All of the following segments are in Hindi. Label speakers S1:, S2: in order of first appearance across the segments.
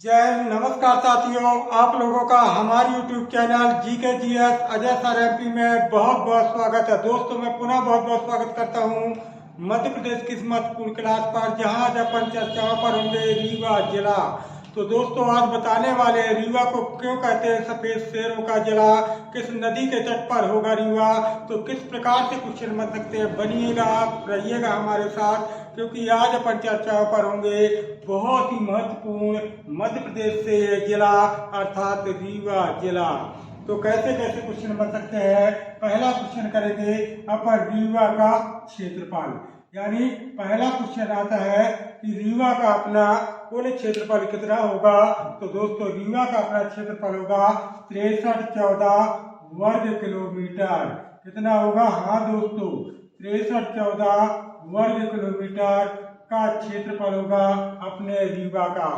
S1: जय हिंद। नमस्कार साथियों, आप लोगों का हमारे YouTube channel GKGS Ajay sir MP में बहुत बहुत स्वागत है। दोस्तों, मैं पुनः बहुत बहुत स्वागत करता हूं मध्य प्रदेश की इस महत्वपूर्ण क्लास पर, जहां आज अपन चर्चाओं पर होंगे रीवा जिला। तो दोस्तों, आज बताने वाले हैं रीवा को क्यों कहते हैं सफेद शेरों का जिला, किस नदी के तट पर होगा रीवा, तो किस प्रकार से क्वेश्चन बन सकते हैं। बनिएगा, आप रहिएगा हमारे साथ, क्योंकि आज अपन चर्चाओं पर होंगे बहुत ही महत्वपूर्ण मध्य प्रदेश से ये जिला अर्थात रीवा जिला। तो कैसे कैसे क्वेश्चन बन सकते हैं। पहला क्वेश्चन करेंगे अपन रीवा का क्षेत्रफल, यानी पहला क्वेश्चन आता है कि रीवा का अपना कुल क्षेत्रफल कितना होगा। तो दोस्तों, रीवा का अपना क्षेत्रफल होगा 6314 वर्ग किलोमीटर। कितना होगा? हाँ दोस्तों, 6314 वर्ग किलोमीटर का क्षेत्रफल होगा अपने रीवा का,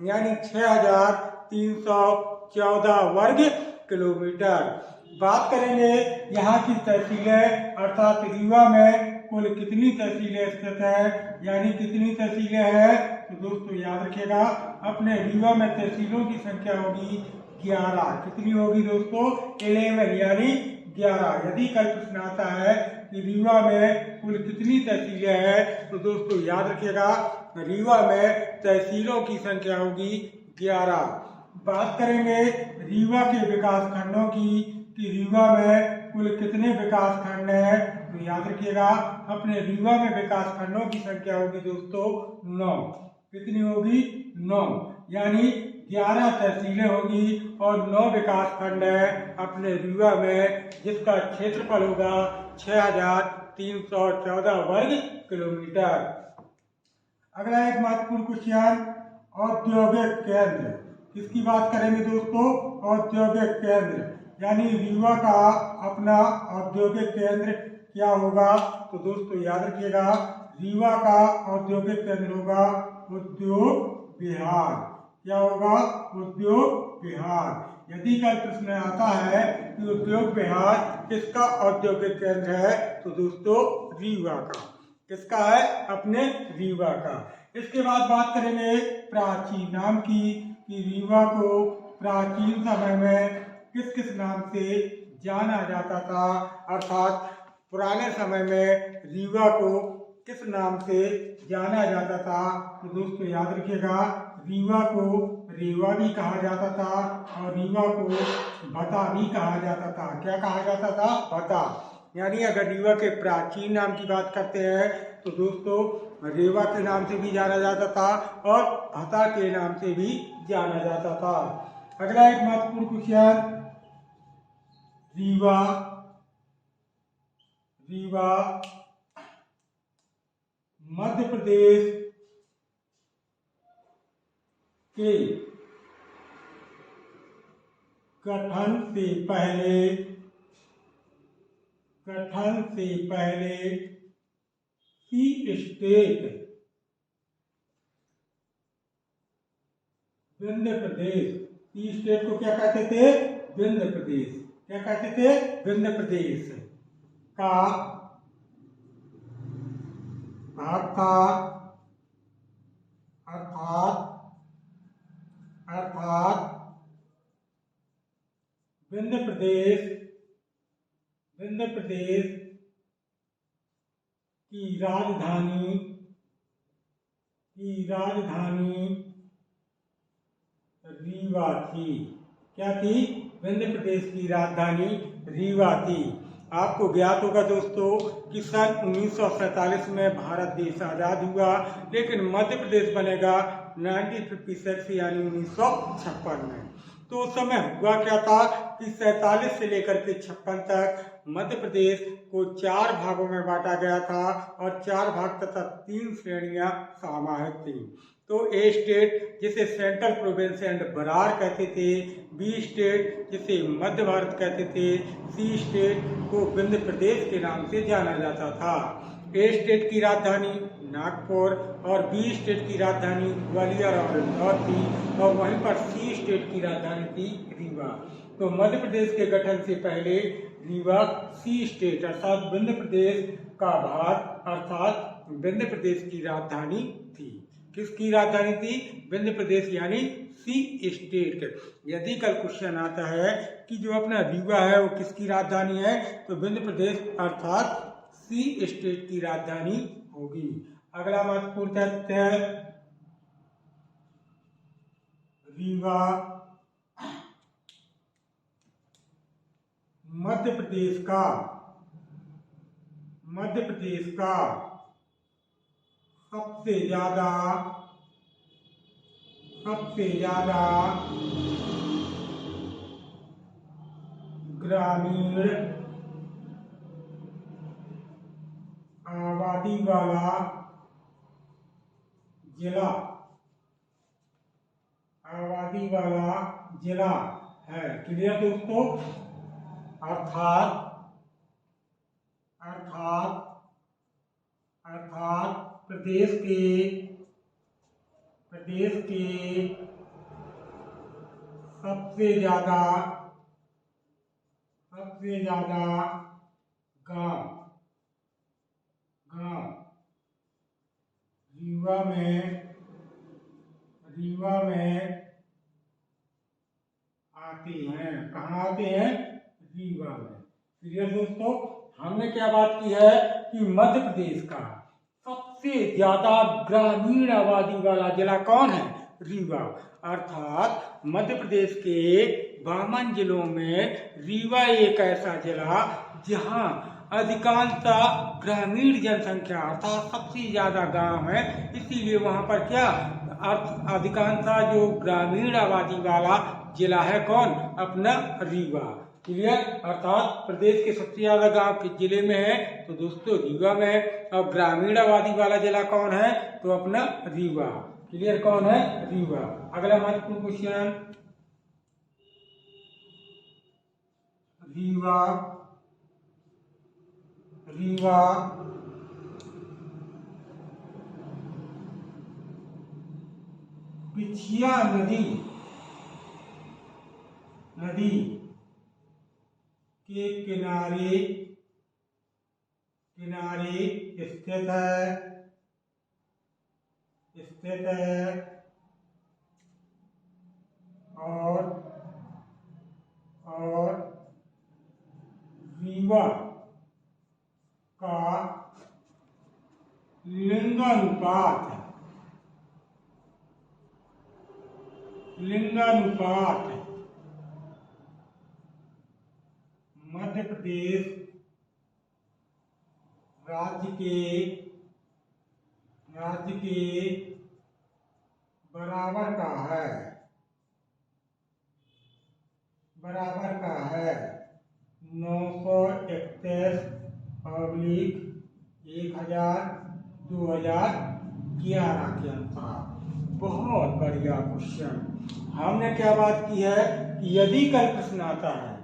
S1: यानी 6314 वर्ग किलोमीटर। बात करेंगे यहाँ की तहसीलें, अर्थात रीवा में कुल कितनी तहसीलें स्थित है, यानी कितनी तहसीलें हैं। तो दोस्तों याद रखिएगा, अपने रीवा में तहसीलों की संख्या होगी 11। कितनी होगी दोस्तों? 11, यानी 11। यदि कल प्रश्न आता है कि रीवा में कुल कितनी तहसीलें हैं, तो दोस्तों याद रखिएगा, रीवा में तहसीलों की संख्या होगी 11। बात करेंगे रीवा के विकास खंडों की कि रीवा में कुल कितने विकास खंड हैं। तो याद रखिएगा, अपने रीवा में विकास खंडों की संख्या होगी दोस्तों 9। कितनी होगी? 9, यानी 11 तहसीलें होगी और 9 विकास खंड है अपने रीवा में, जिसका क्षेत्रफल होगा 6314 वर्ग किलोमीटर। अगला एक महत्वपूर्ण क्वेश्चन, औद्योगिक केंद्र। किसकी बात करेंगे दोस्तों? औद्योगिक केंद्र, यानी रीवा का अपना औद्योगिक केंद्र क्या होगा। तो दोस्तों याद रखिएगा, रीवा का औद्योगिक केंद्र होगा उद्योग विहार। क्या होगा? उद्योग विहार। यदि कल प्रश्न आता है कि उद्योग विहार किसका औद्योगिक केंद्र है, तो दोस्तों रीवा का। किसका है? अपने रीवा का। इसके बाद बात करेंगे प्राचीन नाम की कि रीवा को प्राचीन समय में किस किस नाम से जाना जाता था, अर्थात पुराने समय में रीवा को किस नाम से जाना जाता था। तो दोस्तों याद रखिएगा, रीवा को रेवा भी कहा जाता था और रीवा को भता भी कहा जाता था। क्या कहा जाता था? भता। यानी अगर रीवा के प्राचीन नाम की बात करते हैं तो दोस्तों रेवा के नाम से भी जाना जाता था और भता के नाम से भी जाना जाता था। अगला एक महत्वपूर्ण क्वेश्चन, रीवा मध्य प्रदेश के गठन से पहले सी स्टेट विंध्य प्रदेश। सी स्टेट को क्या कहते थे? विंध्य प्रदेश। क्या कहते थे? विंध्य प्रदेश का भाग था, अर्थात विंध्य प्रदेश की राजधानी रीवा थी। क्या थी? विंध्य प्रदेश की राजधानी रीवा थी। आपको ज्ञात होगा दोस्तों कि सन 1947 में भारत देश आजाद हुआ, लेकिन मध्य प्रदेश बनेगा 1956 यानी 1956 में। तो उस समय हुआ क्या था कि 47 से लेकर के 56 तक मध्य प्रदेश को 4 भागों में बांटा गया था और 4 भाग तथा 3 श्रेणियां समाहित थी। तो ए स्टेट जिसे सेंट्रल प्रोविंस एंड बरार कहते थे, बी स्टेट जिसे मध्य भारत कहते थे, सी स्टेट को विंध्य प्रदेश के नाम से जाना जाता था। ए स्टेट की राजधानी नागपुर और बी स्टेट की राजधानी ग्वालियर और इंदौर थी, और वहीं पर सी स्टेट की राजधानी थी रीवा। तो मध्य प्रदेश के गठन से पहले रीवा सी स्टेट अर्थात विंध्य प्रदेश का भाग अर्थात विंध्य प्रदेश की राजधानी थी। किसकी राजधानी थी? विंध्य प्रदेश यानी सी स्टेट। यदि कल क्वेश्चन आता है कि जो अपना रीवा है वो किसकी राजधानी है, तो विंध्य प्रदेश अर्थात सी स्टेट की राजधानी होगी। अगला महत्वपूर्ण तथ्य, रीवा मध्य प्रदेश का सबसे ज्यादा ग्रामीण आबादी वाला जिला है। क्लियर दोस्तों? अर्थात प्रदेश के सबसे ज्यादा गांव रीवा में आते हैं। कहाँ आते हैं? रीवा में। क्लियर दोस्तों? हमने क्या बात की है कि मध्य प्रदेश का सबसे ज्यादा ग्रामीण आबादी वाला जिला कौन है? रीवा। अर्थात मध्य प्रदेश के 52 जिलों में रीवा एक ऐसा जिला जहां अधिकांशतः ग्रामीण जनसंख्या अर्थात सबसे ज्यादा गांव है, इसीलिए वहां पर क्या अधिकांशतः जो ग्रामीण आबादी वाला जिला है कौन? अपना रीवा। क्लियर? अर्थात प्रदेश के सबसे ज्यादा गांव किस जिले में है? तो दोस्तों रीवा में है। और ग्रामीण आबादी वाला जिला कौन है? तो अपना रीवा। क्लियर? कौन है? रीवा। अगला महत्वपूर्ण क्वेश्चन, रीवा बिछिया नदी के किनारे स्थित है और रीवा का लिंगानुपात मध्य प्रदेश राज्य के बराबर का है 931/1000 2011 के अनुसार। बहुत बढ़िया क्वेश्चन। हमने क्या बात की है कि यदि कल प्रश्न आता है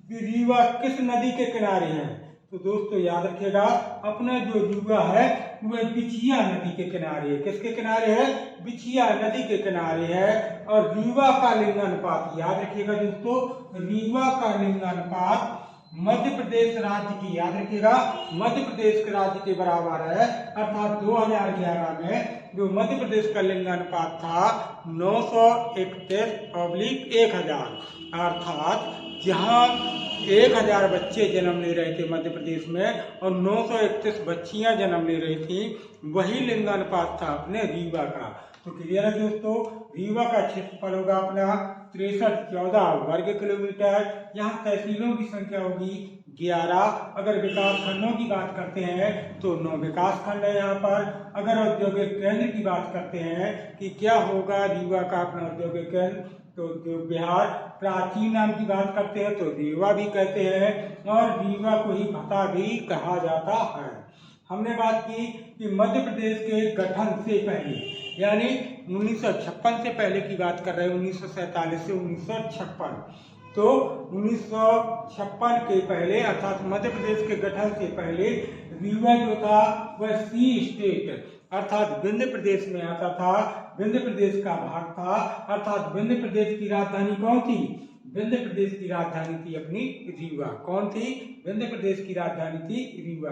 S1: कि रीवा किस नदी के किनारे है, तो दोस्तों याद रखिएगा अपना जो रीवा है वह बिछिया नदी के किनारे है। किसके किनारे है? बिछिया नदी के किनारे है। और रीवा का लिंगानुपात याद रखिएगा दोस्तों, रीवा का लिंगानुपात मध्य प्रदेश राज्य की, याद रखिएगा मध्य प्रदेश के राज्य के बराबर है। अर्थात 2011 में जो मध्य प्रदेश का लिंगानुपात था 931/1000। अर्थात जहां 1000 बच्चे जन्म ले रहे थे मध्य प्रदेश में और 931 बच्चियां जन्म ले रही थी, वही लिंगानुपात था अपने रीवा का। तो क्लियर है दोस्तों? रीवा का क्षेत्रफल होगा अपना 6314 वर्ग किलोमीटर। यहाँ तहसीलों की संख्या होगी 11। अगर विकास खंडों की बात करते हैं तो 9 विकास खंड है यहाँ पर। अगर औद्योगिक केंद्र की बात करते हैं कि क्या होगा रीवा का अपना औद्योगिक केंद्र, तो उद्योग विहार। प्राचीन नाम की बात करते हैं तो रीवा भी कहते हैं और रीवा को ही भता भी कहा जाता है। हमने बात की कि मध्य प्रदेश के गठन से पहले यानी 1956 से पहले की बात कर रहे हैं, 1947 से 1956। तो 1956 के पहले अर्थात मध्य प्रदेश के गठन से पहले रीवा जो था वह सी स्टेट अर्थात विंध्य प्रदेश में आता था। विंध्य प्रदेश का भाग था। अर्थात विंध्य प्रदेश की राजधानी कौन थी? विंध्य प्रदेश की राजधानी थी अपनी रीवा। कौन थी? विंध्य प्रदेश की राजधानी थी रीवा।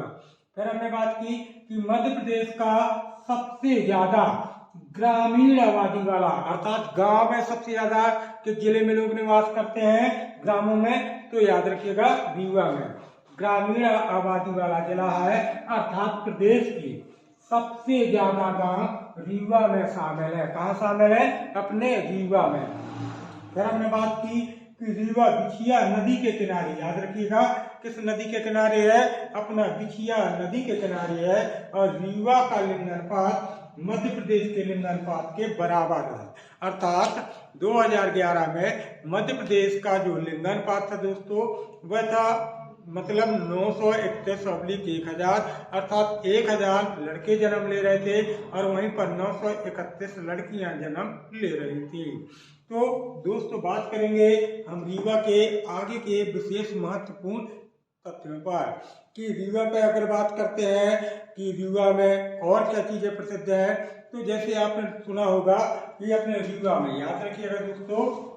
S1: फिर हमने बात की कि मध्य प्रदेश का सबसे ज्यादा ग्रामीण आबादी वाला, अर्थात गांव में सबसे ज्यादा किस जिले में लोग निवास करते हैं, ग्रामों में, तो याद रखिएगा रीवा में। ग्रामीण आबादी वाला जिला है, अर्थात प्रदेश के सबसे ज्यादा गांव रीवा में शामिल है। कहाँ शामिल है? अपने रीवा में। फिर हमने बात की कि रीवा बिछिया नदी के किनारे, याद रखिएगा किस नदी के किनारे है? अपना बिछिया नदी के किनारे है। और रीवा का लिंगानुपात मध्य प्रदेश के लिंगानुपात के बराबर है। अर्थात 2011 में मध्य प्रदेश का जो लिंगानुपात था दोस्तों, वह था मतलब 931/1000, अर्थात 1000 लड़के जन्म ले रहे थे और वहीं पर 931 लड़कियां जन्म ले रही थी। तो दोस्तों बात करेंगे हम रीवा के आगे के विशेष महत्वपूर्ण तथ्यों पर कि रीवा पे अगर बात करते हैं कि रीवा में और क्या चीजें प्रसिद्ध है, तो जैसे आपने सुना होगा कि अपने रीवा में, याद रखिएगा दोस्तों,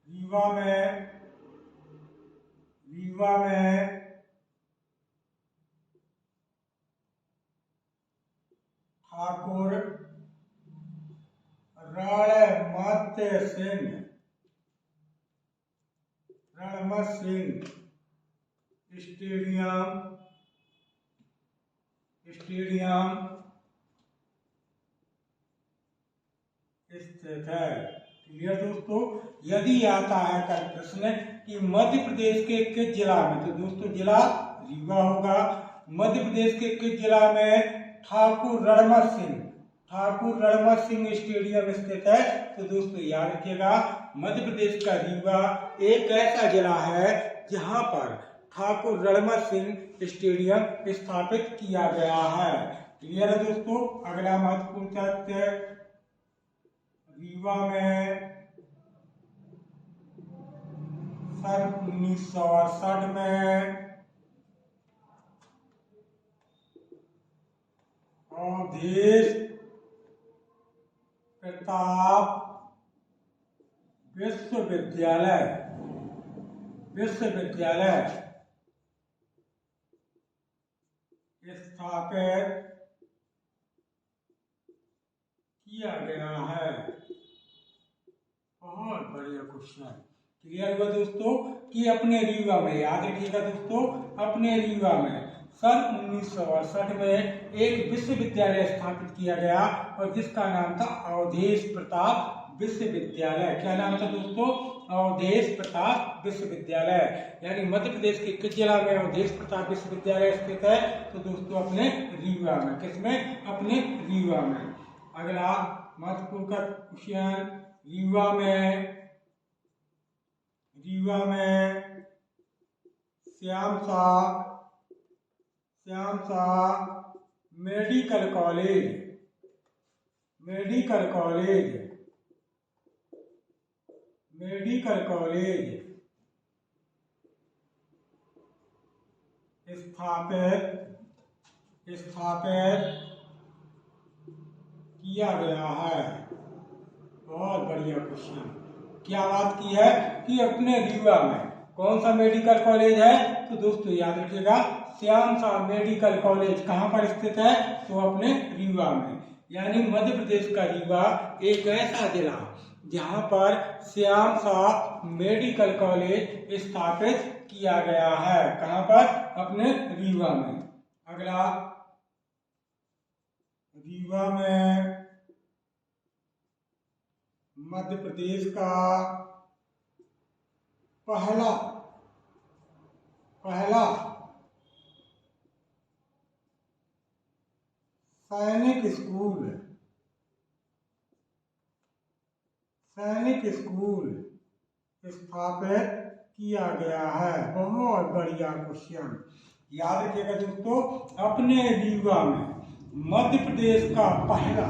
S1: रीवा में ठाकुर रणमत सिंह स्टेडियम स्थित है। क्लियर दोस्तों? यदि आता है कल प्रश्न कि मध्य प्रदेश के किस जिला में, तो दोस्तों जिला रीवा होगा। मध्य प्रदेश के किस जिला में ठाकुर रणमत सिंह स्टेडियम स्थित है, तो दोस्तों याद रखिएगा मध्य प्रदेश का रीवा एक ऐसा जिला है जहां पर ठाकुर रणमत सिंह स्टेडियम स्थापित किया गया है। क्लियर है दोस्तों? अगला महत्वपूर्ण तथ्य, रीवा में सन 1968 में अवधेश प्रताप विश्वविद्यालय स्थापित किया गया है। बहुत बढ़िया क्वेश्चन। क्लियर हुआ दोस्तों कि अपने रीवा में, याद रखिएगा दोस्तों, अपने रीवा में सन 1968 में एक विश्वविद्यालय स्थापित किया गया और जिसका नाम था अवधेश प्रताप विश्वविद्यालय। क्या नाम था दोस्तों? अवधेश प्रताप विश्वविद्यालय। यानी मध्य प्रदेश के किस जिला में अवधेश प्रताप विश्वविद्यालय स्थित है, तो दोस्तों अपने रीवा में। किसमें? अपने रीवा में। अगला महत्वपूर्ण का क्वेश्चन, रीवा में श्याम शाह मेडिकल कॉलेज स्थापित किया गया है। बहुत बढ़िया क्वेश्चन। क्या बात की है कि अपने रीवा में कौन सा मेडिकल कॉलेज है, तो दोस्तों याद रखिएगा श्याम शाह मेडिकल कॉलेज कहाँ पर स्थित है, तो अपने रीवा में। यानी मध्य प्रदेश का रीवा एक ऐसा जिला जहां पर श्याम शाह मेडिकल कॉलेज स्थापित किया गया है। कहां पर? अपने रीवा में। अगला, रीवा में मध्य प्रदेश का पहला सैनिक स्कूल स्थापित किया गया है। बहुत बढ़िया क्वेश्चन। याद रखिएगा दोस्तों, अपने रीवा में मध्य प्रदेश का पहला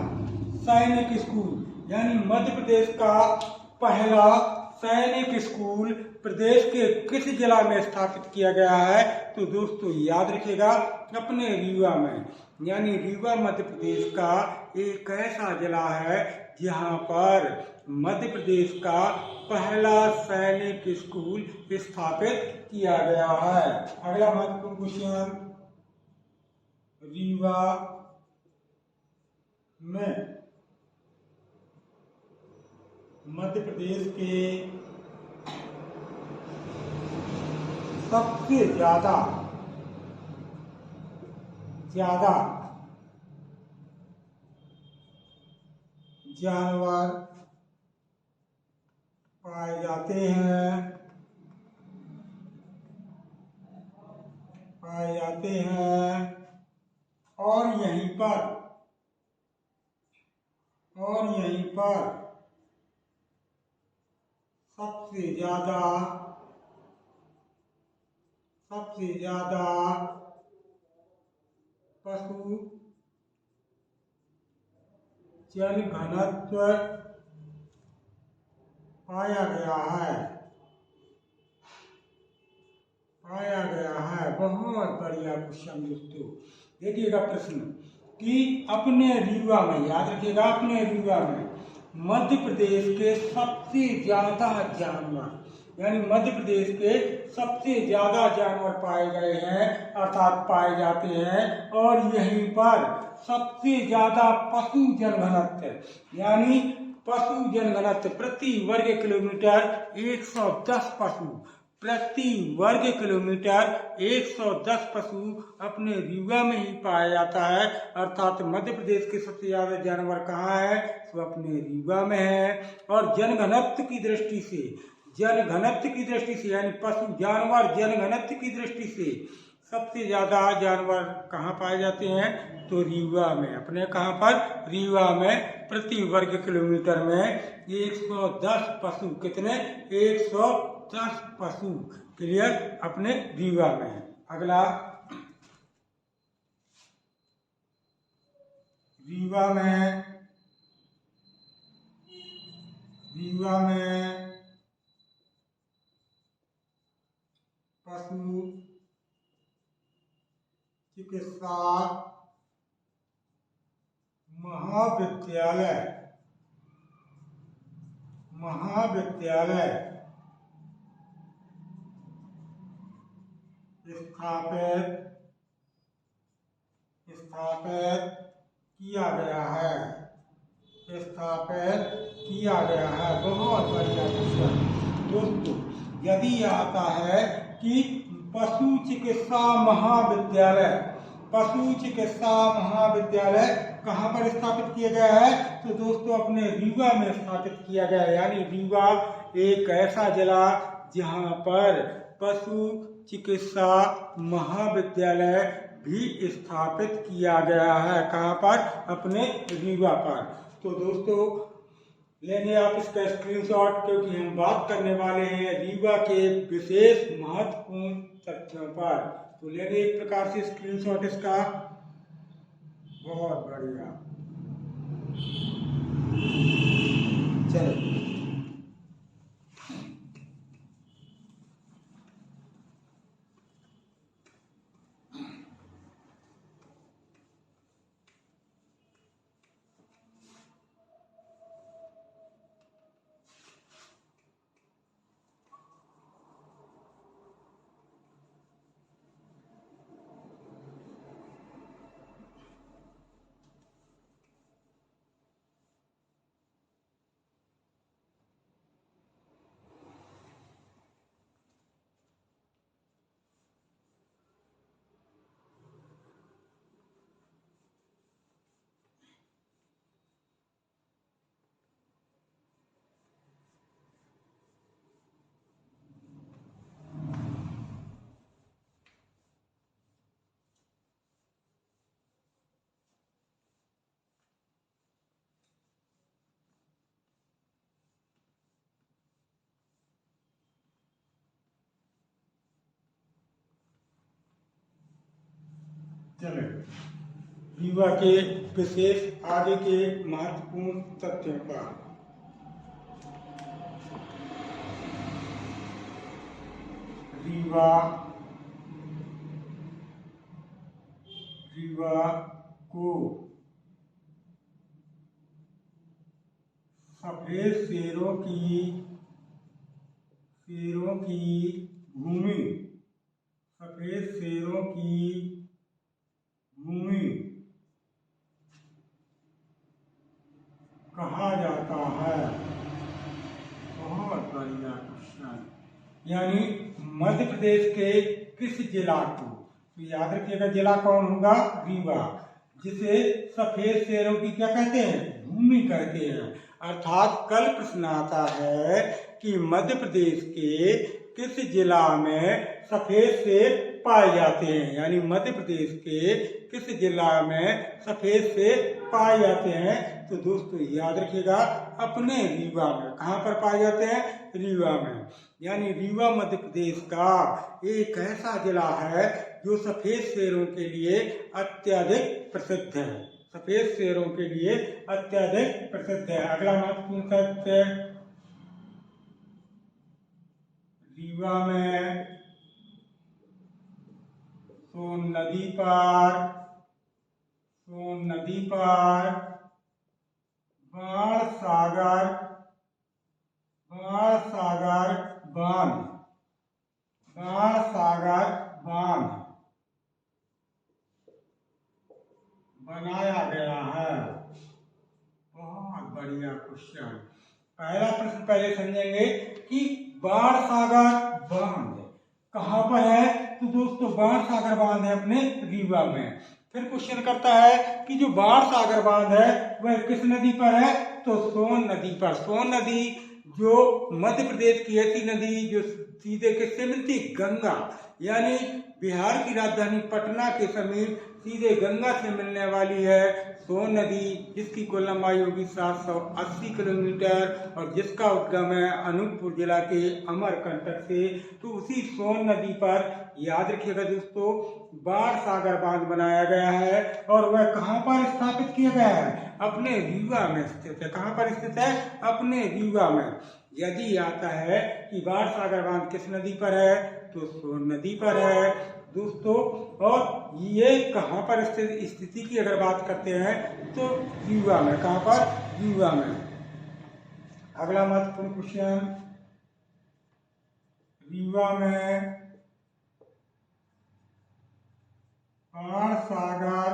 S1: सैनिक स्कूल, यानी मध्य प्रदेश का पहला सैनिक स्कूल प्रदेश के किस जिला में स्थापित किया गया है, तो दोस्तों याद रखिएगा अपने रीवा में। यानी रीवा मध्य प्रदेश का एक ऐसा जिला है जहां पर मध्य प्रदेश का पहला सैनिक स्कूल स्थापित किया गया है। अगला महत्वपूर्ण क्वेश्चन, रीवा में मध्य प्रदेश के सबसे ज्यादा जानवर पाए जाते हैं और यहीं पर सबसे ज्यादा पशु जनघनत्व पाया गया है। बहुत बढ़िया क्वेश्चन दोस्तों। देखिएगा प्रश्न कि अपने रीवा में, याद रखिएगा, अपने रीवा में मध्य प्रदेश के सबसे ज्यादा जानवर, यानी मध्य प्रदेश के सबसे ज्यादा जानवर पाए गए हैं, अर्थात पाए जाते हैं, और यहीं पर सबसे ज्यादा पशु जनघनत्व, यानी पशु जनघनत्व प्रति वर्ग किलोमीटर 110 पशु, प्रति वर्ग किलोमीटर 110 पशु अपने रीवा में ही पाया जाता है। अर्थात मध्य प्रदेश के सबसे ज्यादा जानवर कहाँ है? तो अपने रीवा में है। और जनघनत्व की दृष्टि से यानी पशु जानवर जनघनत्व की दृष्टि से सबसे ज्यादा जानवर कहाँ पाए जाते हैं? तो रीवा में। अपने कहाँ पर? रीवा में। प्रति वर्ग किलोमीटर में 110 पशु, कितने? 110 पशु। क्लियर? अपने रीवा में है। अगला, रीवा में पशु चिकित्सा महाविद्यालय स्थापित किया गया है। बहुत बढ़िया क्वेश्चन दोस्तों। यदि आता है कि पशु चिकित्सा महाविद्यालय कहाँ पर स्थापित किया गया है? तो दोस्तों अपने रीवा में स्थापित किया गया है। यानी रीवा एक ऐसा जिला जहाँ पर पशु चिकित्सा महाविद्यालय भी स्थापित किया गया है। कहाँ पर? अपने रीवा पर। तो दोस्तों लेंगे आप इसका स्क्रीनशॉट, क्योंकि हम बात करने वाले हैं रीवा के विशेष महत्वपूर्ण तथ्यों पर। तो लेंगे एक प्रकार से स्क्रीनशॉट इसका। बहुत बढ़िया। चलो, चले रीवा के विशेष आगे के महत्वपूर्ण तथ्यों पर। रीवा को सफेद शेरों की भूमि, सफेद शेरों की भूमि कहा जाता है? बहुत बढ़िया क्वेश्चन। यानी मध्य प्रदेश के किस जिला को, तो याद रखिएगा जिला कौन होगा? रीवा, जिसे सफेद शेरों की क्या कहते हैं? भूमि कहते हैं। अर्थात कल प्रश्न आता है कि मध्य प्रदेश के किस जिला में सफेद शेर पाए जाते हैं, यानी मध्य प्रदेश के किस जिला में सफेद शेर पाए जाते हैं? तो दोस्तों याद रखिएगा अपने रीवा में। कहाँ पर पाए जाते हैं? रीवा में। यानी रीवा मध्य प्रदेश का एक ऐसा जिला है जो सफेद शेरों के लिए अत्यधिक प्रसिद्ध है। सफेद शेरों के लिए अत्यधिक प्रसिद्ध है। अगला महत्वपूर्ण फैक्ट है, रीवा में सोन नदी पर बाण सागर बांध बनाया गया है। बहुत बढ़िया क्वेश्चन। पहला प्रश्न पहले समझेंगे कि बाण सागर बांध कहाँ पर है? तो दोस्तों बाण सागर बांध है अपने रीवा में। फिर क्वेश्चन करता है कि जो बाण सागर बांध है वह किस नदी पर है? तो सोन नदी पर। सोन नदी जो मध्य प्रदेश की ऐसी नदी जो सीधे के सिमती गंगा, यानी बिहार की राजधानी पटना के समीप सीधे गंगा से मिलने वाली है सोन नदी, जिसकी कुल लंबाई होगी 780 किलोमीटर और जिसका उद्गम है अनूपपुर जिला के अमरकंटक से। तो उसी सोन नदी पर याद रखिएगा दोस्तों बाण सागर बांध बनाया गया है और वह कहाँ पर स्थापित किया गया है? अपने रीवा में स्थित है। कहाँ पर स्थित है? अपने रीवा में। यदि आता है कि बाण सागर बांध किस नदी पर है? तो सोन नदी पर है दोस्तों। और ये कहाँ पर स्थिति की अगर बात करते हैं तो रीवा में। कहाँ पर? रीवा में। अगला महत्वपूर्ण क्वेश्चन, रीवा में बाण सागर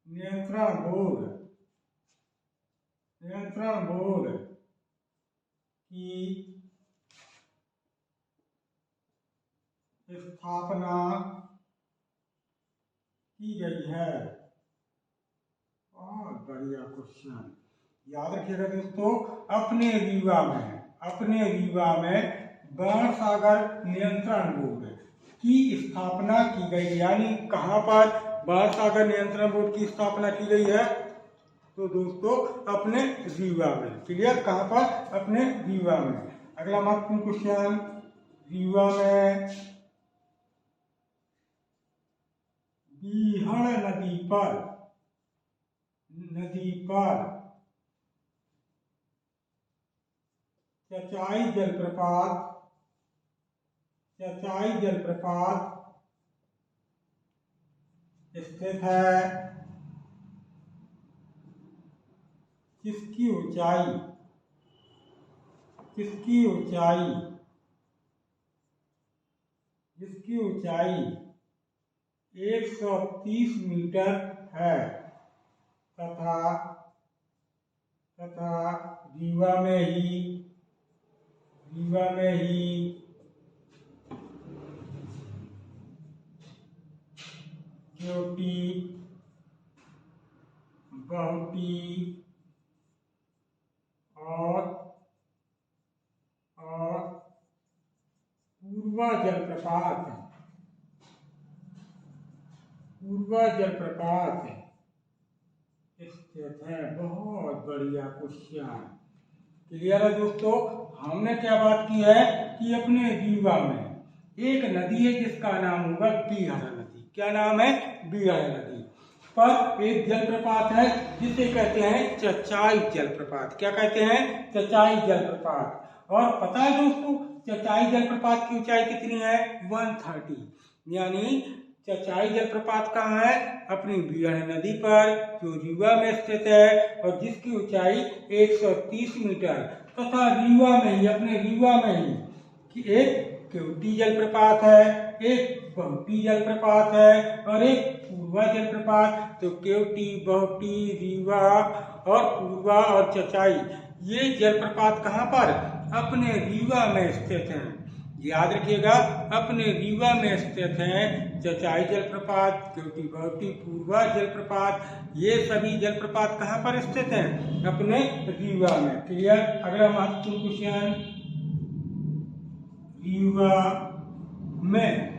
S1: नियंत्रण बोर्ड की स्थापना की गई है। बहुत बढ़िया क्वेश्चन। याद रखिएगा दोस्तों अपने रीवा में बाण सागर नियंत्रण बोर्ड की स्थापना की गई। यानी कहाँ पर बाण सागर नियंत्रण बोर्ड की स्थापना की गई है? तो दोस्तों अपने रीवा में। क्लियर? कहाँ पर? अपने रीवा में। अगला महत्वपूर्ण क्वेश्चन, रीवा में बीहड़ नदी पर चचाई जलप्रपात स्थित है, जिसकी ऊंचाई 130 मीटर है तथा रीवा में ही केवटी, बहुटी और पूर्वा जलप्रपात स्थित है। बहुत बढ़िया क्वेश्चन। क्लियर है दोस्तों? हमने क्या बात की है कि अपने रीवा में एक नदी है जिसका नाम होगा बीहड़ नदी। क्या नाम है? बीहड़ नदी पर एक जलप्रपात है जिसे कहते हैं चचाई जलप्रपात। क्या कहते हैं? चचाई जलप्रपात। और पता है दोस्तों चचाई जलप्रपात की ऊंचाई कितनी है? 130। यानी चचाई जलप्रपात कहाँ है? अपनी बीहड़ नदी पर जो रीवा में स्थित है और जिसकी ऊंचाई 130 मीटर तथा रीवा में ही, अपने रीवा में ही कि एक केवटी जलप्रपात है, एक बहुटी जलप्रपात है और एक पूर्वा जलप्रपात, तो केवटी, बहुटी, रीवा और पूर्वा और चचाई, ये जलप्रपात कहाँ पर? अपने रीवा में स्थित हैं। याद रखिएगा, अपने रीवा में स्थित हैं चचाई जलप्रपात, केवटी, बहुटी, पूर्वा जलप्रपात, ये सभी जलप्रपात कहाँ पर स्थित हैं? अपने रीवा में। क्लियर? अगला महत्वपूर्ण क्वेश्चन, रीवा में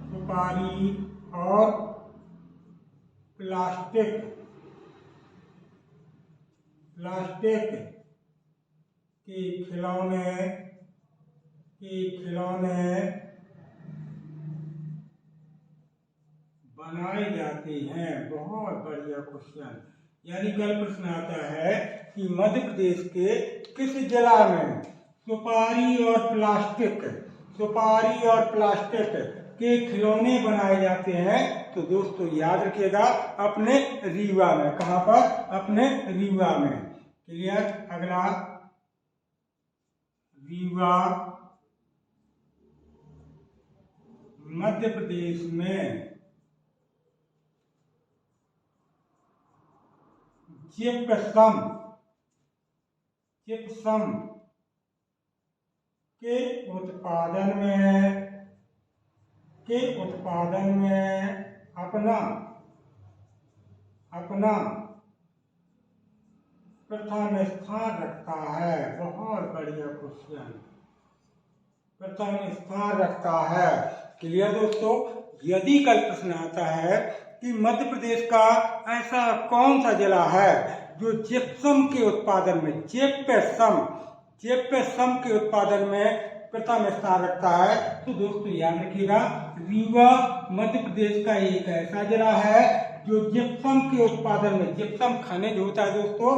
S1: सुपारी और प्लास्टिक के खिलौने बनाए जाते हैं। बहुत बढ़िया क्वेश्चन। यानी कल प्रश्न आता है कि मध्य प्रदेश के किस जिला में सुपारी और प्लास्टिक के खिलौने बनाए जाते हैं? तो दोस्तों याद रखिएगा, अपने रीवा में। कहाँ पर? अपने रीवा में। क्लियर? अगला, रीवा मध्य प्रदेश में जिप्सम के उत्पादन में अपना प्रथम स्थान रखता है। बहुत बढ़िया क्वेश्चन, प्रथम स्थान रखता है। क्लियर दोस्तों? यदि कल प्रश्न आता है कि मध्य प्रदेश का ऐसा कौन सा जिला है जो जिप्सम के उत्पादन में, जिप्सम के उत्पादन में प्रथम स्थान रखता है, तो दोस्तों याद रखिएगा, रीवा मध्य प्रदेश का एक ऐसा जिला है जो जिप्सम के उत्पादन में, जिप्सम खनिज होता है दोस्तों,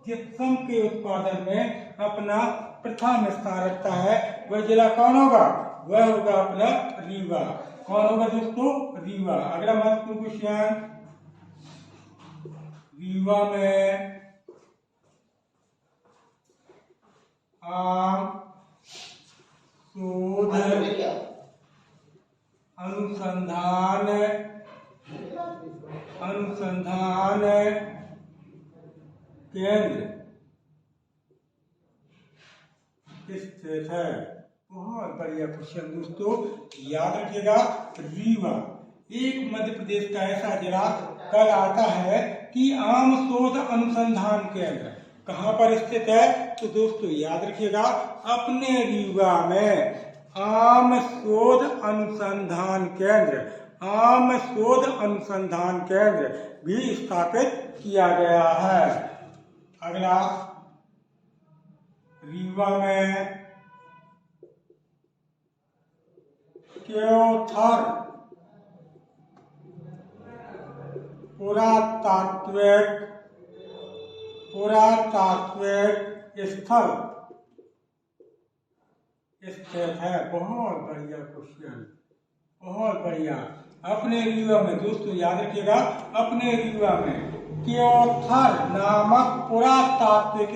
S1: जिप्सम के उत्पादन में अपना प्रथम स्थान रखता है। वह जिला कौन होगा? वह होगा अपना रीवा। कौन होगा दोस्तों? रीवा। अगला महत्वपूर्ण क्वेश्चन, रीवा में आम शोध अनुसंधान केंद्र स्थित है। बहुत बढ़िया क्वेश्चन दोस्तों। याद रखिएगा, रीवा एक मध्य प्रदेश का ऐसा जिला कल आता है कि आम शोध अनुसंधान केंद्र कहाँ पर स्थित है? तो दोस्तों याद रखिएगा, अपने रीवा में आम शोध अनुसंधान केंद्र भी स्थापित किया गया है। अगला, रीवा में क्योथर पुरातात्विक स्थल स्थित है। बहुत बढ़िया क्वेश्चन, बहुत बढ़िया। अपने रीवा में दोस्तों याद रखिएगा, अपने रीवा में क्योथर नामक पुरातात्विक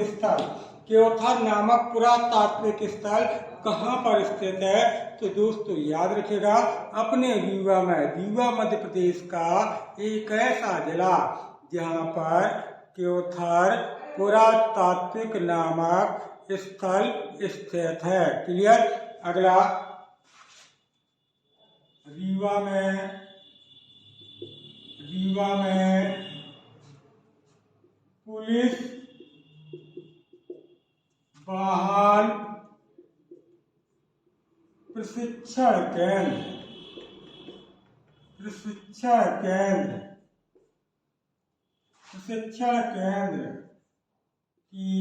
S1: स्थल कहाँ पर स्थित है? तो दोस्तों याद रखिएगा, अपने रीवा में, रीवा मध्य प्रदेश का एक ऐसा जिला जहाँ पर क्योथर पुरातात्विक नामक स्थल स्थित है। क्लियर? अगला, रीवा में पुलिस वाहन प्रशिक्षण केंद्र की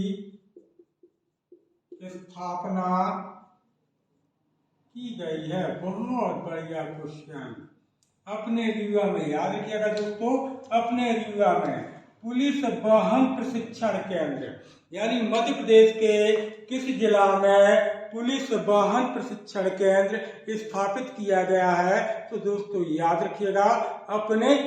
S1: स्थापना की गई है। बहुत बढ़िया क्वेश्चन। अपने रीवा में याद रखिएगा दोस्तों, अपने रीवा में पुलिस वाहन प्रशिक्षण केंद्र, यानी मध्य प्रदेश के किस जिला में पुलिस वाहन प्रशिक्षण केंद्र स्थापित किया गया है? तो दोस्तों याद रखिएगा, अपने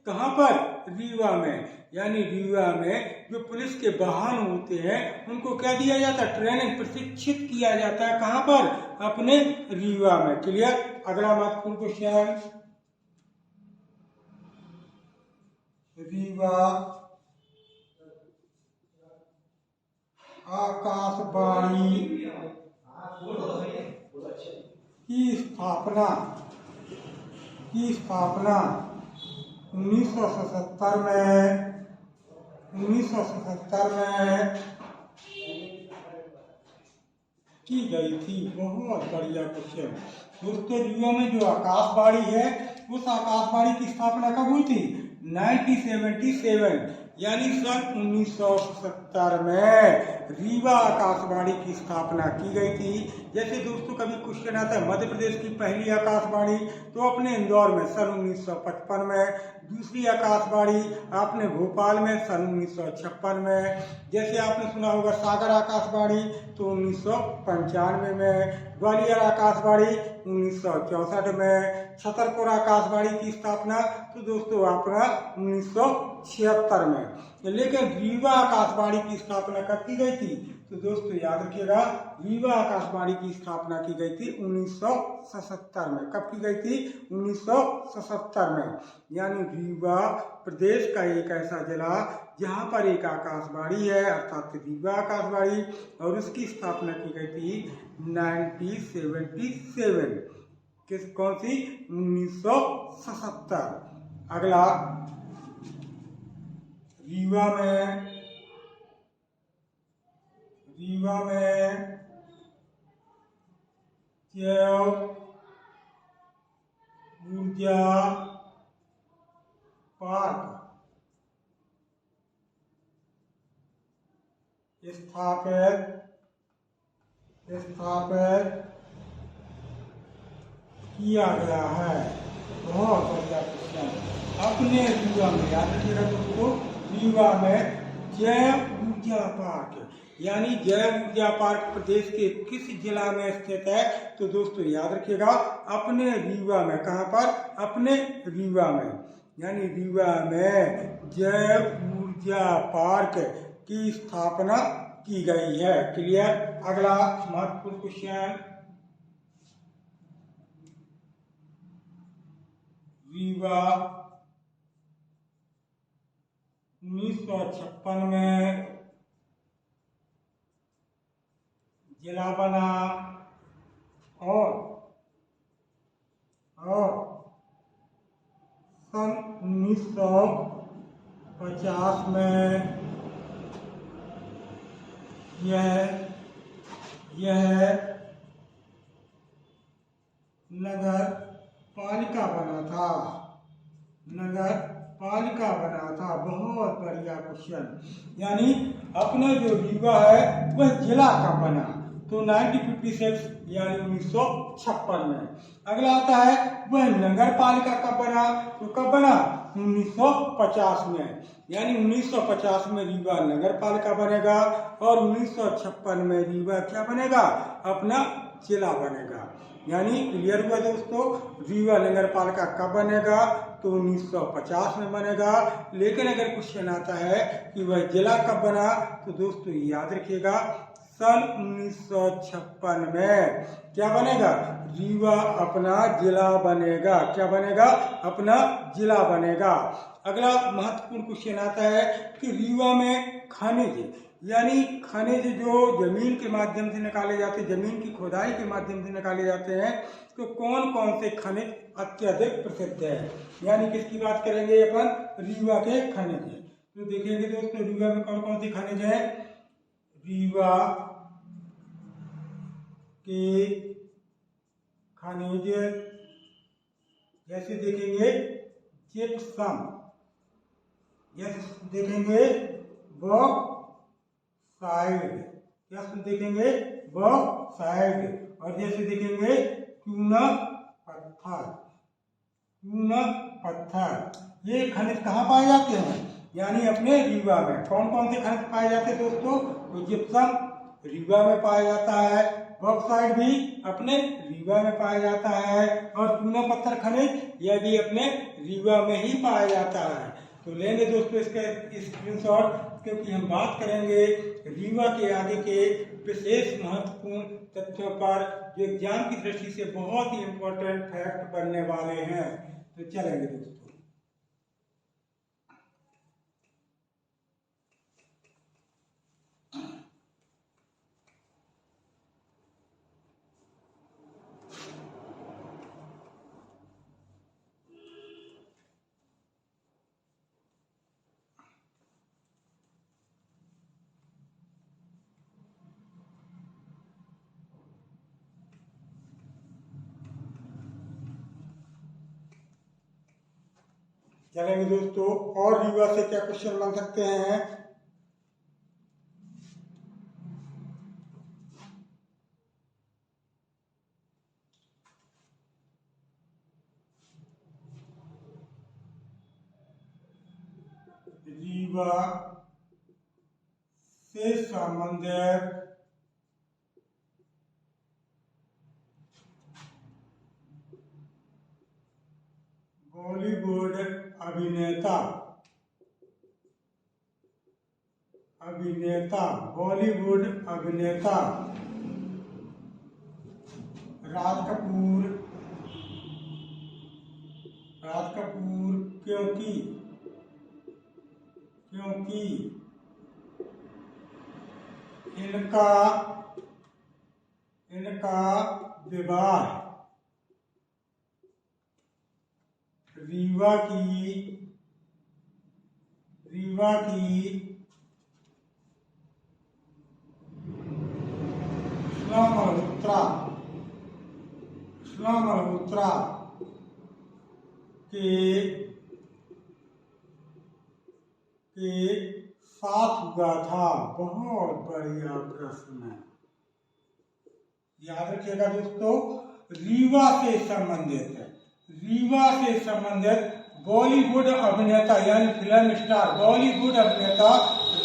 S1: कहाँ पर? रीवा में, यानी रीवा में जो पुलिस के वाहन होते हैं उनको क्या दिया जाता है, ट्रेनिंग प्रशिक्षित किया जाता है। कहाँ पर, अपने रीवा में। क्लियर। अगला महत्वपूर्ण क्वेश्चन, रीवा आकाशवाणी की स्थापना 1977 में की गई थी। बहुत बढ़िया क्वेश्चन दोस्तों। रीवा में जो आकाशवाणी है उस आकाशवाणी की स्थापना कब हुई थी, 1977 यानी सन 1977 में रीवा आकाशवाणी की स्थापना की गई थी। जैसे दोस्तों कभी क्वेश्चन आता है मध्य प्रदेश की पहली आकाशवाणी, तो अपने इंदौर में सन 1955 में, दूसरी आकाशवाणी आपने भोपाल में सन 1956 में, जैसे आपने सुना होगा सागर आकाशवाणी तो 1995 में, ग्वालियर आकाशवाणी 1964 में, छतरपुर आकाशवाणी की स्थापना तो दोस्तों आपका 1976 में। लेकिन रीवा आकाशवाणी की स्थापना कब की गई थी, तो दोस्तों याद रखिएगा रीवा आकाशवाणी की स्थापना की गई थी 1977 में। कब की गई थी, 1977 में। यानी रीवा प्रदेश का एक ऐसा जिला जहाँ पर एक आकाशवाणी है अर्थात रीवा आकाशवाणी, और उसकी स्थापना की गई थी 1977। कौन सी, 1977। अगला, रीवा में जैव ऊर्जा पार्क स्थापित किया गया है। बहुत बढ़िया क्वेश्चन। अपने रीवा में याद रखिएगा दोस्तों, रीवा में जैव ऊर्जा पार्क, यानी जैव ऊर्जा पार्क प्रदेश के किस जिला में स्थित है, तो दोस्तों याद रखिएगा अपने रीवा में। कहाँ पर, अपने रीवा में। यानी रीवा में जैव ऊर्जा पार्क की स्थापना की गई है। क्लियर। अगला महत्वपूर्ण क्वेश्चन, रीवा 1956 में जिला बना और सन 1950 में यह नगर पालिका बना था। बहुत बढ़िया क्वेश्चन। यानी अपना जो रीवा है वह जिला का बना तो 1956 यानी 1956 में। अगला आता है वह नगर पालिका कब बना, तो कब बना, 1950 में। यानी 1950 में रीवा नगर पालिका बनेगा और 1956 में रीवा क्या बनेगा, अपना जिला बनेगा। यानी क्लियर हुआ दोस्तों, रीवा नगर पालिका कब बनेगा, तो 1950 में बनेगा। लेकिन अगर क्वेश्चन आता है कि वह जिला कब बना, तो दोस्तों याद रखिएगा सन 1956 में क्या बनेगा, रीवा अपना जिला बनेगा। क्या बनेगा, अपना जिला बनेगा। अगला महत्वपूर्ण क्वेश्चन आता है कि रीवा में खनिज, यानी खनिज जो जमीन के माध्यम से निकाले जाते हैं, जमीन की खुदाई के माध्यम से निकाले जाते हैं, तो कौन कौन से खनिज अत्यधिक प्रसिद्ध है। यानी किसकी बात करेंगे अपन, रीवा के खनिज। तो देखेंगे दोस्तों रीवा में कौन कौन से खनिज है। रीवा के खनिज जैसे देखेंगे जिप्सम, जैसे देखेंगे बॉक्साइड, जैसे देखेंगे बॉक्साइड, और जैसे देखेंगे चूनक पत्थर। ये खनिज कहाँ पाए जाते हैं, यानी अपने रीवा में। कौन कौन से खनिज पाए जाते हैं दोस्तों, तो जिप्सम रीवा में पाया जाता है, बॉक्साइड भी अपने रीवा में पाया जाता है, और चूना पत्थर खनिज यह भी अपने रीवा में ही पाया जाता है। तो लेंगे दोस्तों इसका स्क्रीनशॉट, क्योंकि हम बात करेंगे रीवा के आगे के विशेष महत्वपूर्ण तथ्यों पर जो एग्जाम की दृष्टि से बहुत ही इम्पोर्टेंट फैक्ट बनने वाले हैं। तो चलेंगे दोस्तों। चलेंगे दोस्तों, और रीवा से क्या क्वेश्चन बन सकते हैं। रीवा से संबंधित बॉलीवुड बॉलीवुड अभिनेता राज कपूर क्योंकि इनका विवाह रीवा की कृष्णा मल्होत्रा के साथ हुआ था। बहुत बढ़िया प्रश्न है, याद रखिएगा दोस्तों। रीवा से संबंधित बॉलीवुड अभिनेता यानी फिल्म स्टार बॉलीवुड अभिनेता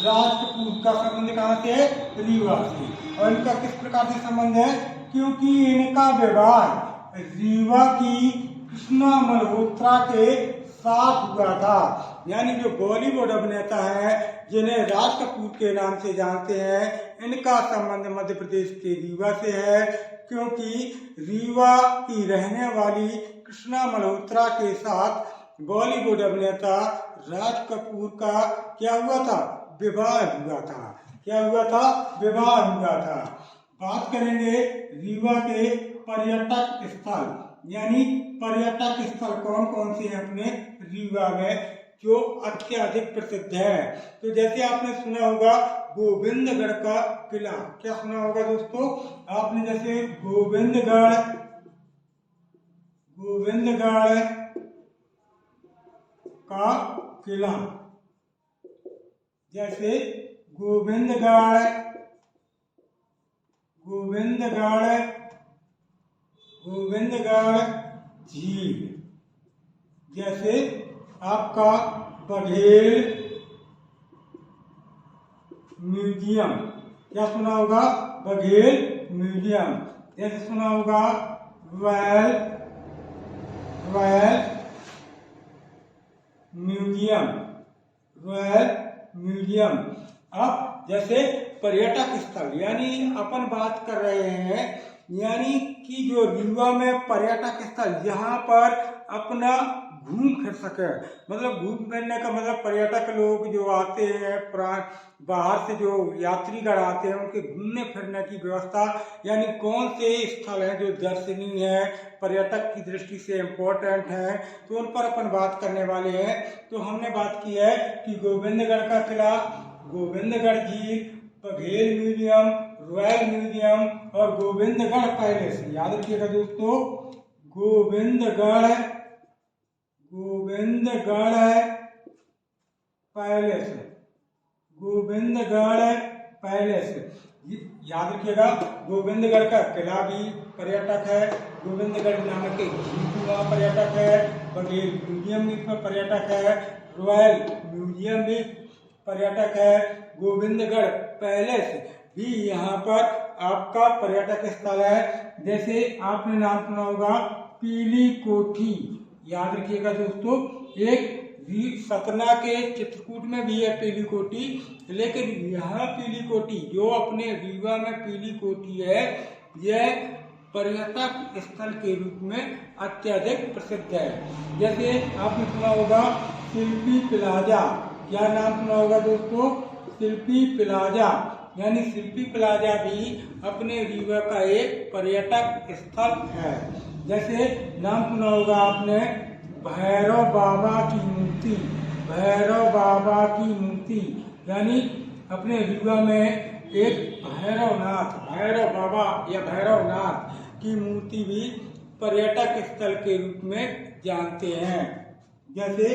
S1: राज कपूर का संबंध कहाँ से है? रीवा से। और इनका किस प्रकार से संबंध है? क्योंकि इनका विवाह रीवा की कृष्णा मल्होत्रा के साथ हुआ था। यानी जो बॉलीवुड अभिनेता है जिन्हें राज कपूर के नाम से जानते हैं, इनका संबंध मध्य प्रदेश के रीवा से है, क्योंकि रीवा की रहने वाली कृष्णा मल्होत्रा के साथ बॉलीवुड अभिनेता राज कपूर का क्या हुआ था? विवाह हुआ था। बात करेंगे रीवा के पर्यटक स्थल, यानी पर्यटक स्थल कौन कौन से हैं अपने रीवा में जो अत्यधिक प्रसिद्ध है। तो जैसे आपने सुना होगा गोविंदगढ़ का किला। क्या सुना होगा दोस्तों आपने? जैसे गोविंदगढ़ का किला, जैसे गोविंदगढ़ झील, जैसे आपका बघेल म्यूजियम। क्या सुना होगा? बघेल म्यूजियम। जैसे सुना होगा रॉयल म्यूजियम। अब जैसे पर्यटक स्थल, यानी अपन बात कर रहे हैं यानी कि जो रीवा में पर्यटक स्थल जहाँ पर अपना घूम फिर सके, मतलब घूम फिरने का मतलब पर्यटक लोग जो आते हैं बाहर से जो यात्रीगण आते हैं उनके घूमने फिरने की व्यवस्था, यानी कौन से स्थल हैं जो दर्शनीय है, पर्यटक की दृष्टि से इम्पोर्टेंट है, तो उन पर अपन बात करने वाले हैं। तो हमने बात की है कि गोविंदगढ़ का किला, गोविंदगढ़ झील, बघेल म्यूजियम, रॉयल म्यूजियम और गोविंदगढ़ पैलेस। याद रखिएगा दोस्तों, गोविंदगढ़ पैलेस। याद रखिएगा, गोविंदगढ़ का किला भी पर्यटक है, गोविंदगढ़ नामक एक झील भी वहाँ पर्यटक है, बघेल म्यूजियम भी पर्यटक है, रॉयल म्यूजियम भी पर्यटक है, गोविंदगढ़ पैलेस भी यहाँ पर आपका पर्यटक स्थल है। जैसे आपने नाम सुना होगा पीली कोठी। याद रखिएगा दोस्तों, एक सतना के चित्रकूट में भी है पीली कोटी, लेकिन यहाँ पीली कोटी जो अपने रीवा में पीली कोटी है, यह पर्यटक स्थल के रूप में अत्यधिक प्रसिद्ध है। जैसे आपने सुना होगा शिल्पी प्लाजा, क्या नाम सुना होगा दोस्तों? शिल्पी प्लाजा, यानी शिल्पी प्लाजा भी अपने रीवा का एक पर्यटक स्थल है। जैसे नाम सुना होगा आपने भैरव बाबा की मूर्ति, भैरव बाबा की मूर्ति, यानी अपने रीवा में एक भैरवनाथ, भैरव बाबा या भैरवनाथ की मूर्ति भी पर्यटक स्थल के रूप में जानते हैं। जैसे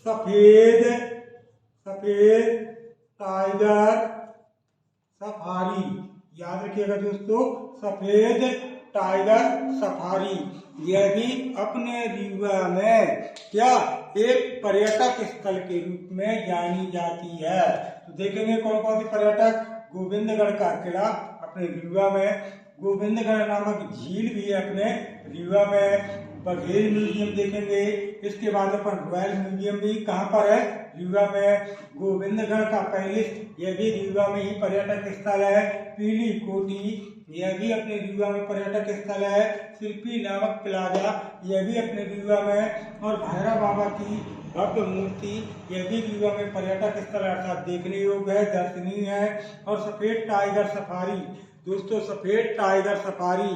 S1: सफेद टाइगर सफारी, याद रखिएगा दोस्तों, सफेद टाइगर सफारी, यह भी अपने रीवा में क्या एक पर्यटक स्थल के रूप में जानी जाती है। तो देखेंगे कौन कौन से पर्यटक। गोविंदगढ़ का किला अपने रीवा में, गोविंदगढ़ नामक झील भी है अपने रीवा में, बघेल म्यूजियम देखेंगे। इसके बाद अपन रॉयल म्यूजियम भी कहाँ पर है? रीवा में। गोविंदगढ़ का पैलेस, यह भी रीवा में ही पर्यटक स्थल है। पीली कोटी, यह भी अपने रीवा में पर्यटक स्थल है। शिल्पी नामक प्लाजा, यह भी अपने रीवा में। और भैरव बाबा की भव्य मूर्ति, यह भी रीवा में पर्यटक स्थल अर्थात देखने योग्य है, दर्शनीय है। और सफेद टाइगर सफारी, दोस्तों सफेद टाइगर सफारी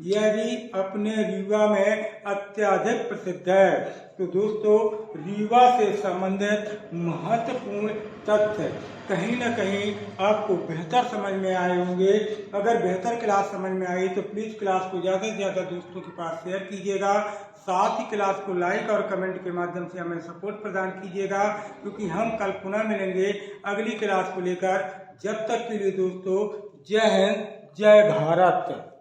S1: यह भी अपने रीवा में अत्यधिक प्रसिद्ध है। तो दोस्तों रीवा से संबंधित महत्वपूर्ण तथ्य कहीं न कहीं आपको बेहतर समझ में आए होंगे। अगर बेहतर क्लास समझ में आई तो प्लीज़ क्लास को ज़्यादा से ज़्यादा दोस्तों के पास शेयर कीजिएगा। साथ ही क्लास को लाइक और कमेंट के माध्यम से हमें सपोर्ट प्रदान कीजिएगा, क्योंकि हम कल पुनः मिलेंगे अगली क्लास को लेकर। जब तक के लिए दोस्तों जय हिंद, जय भारत।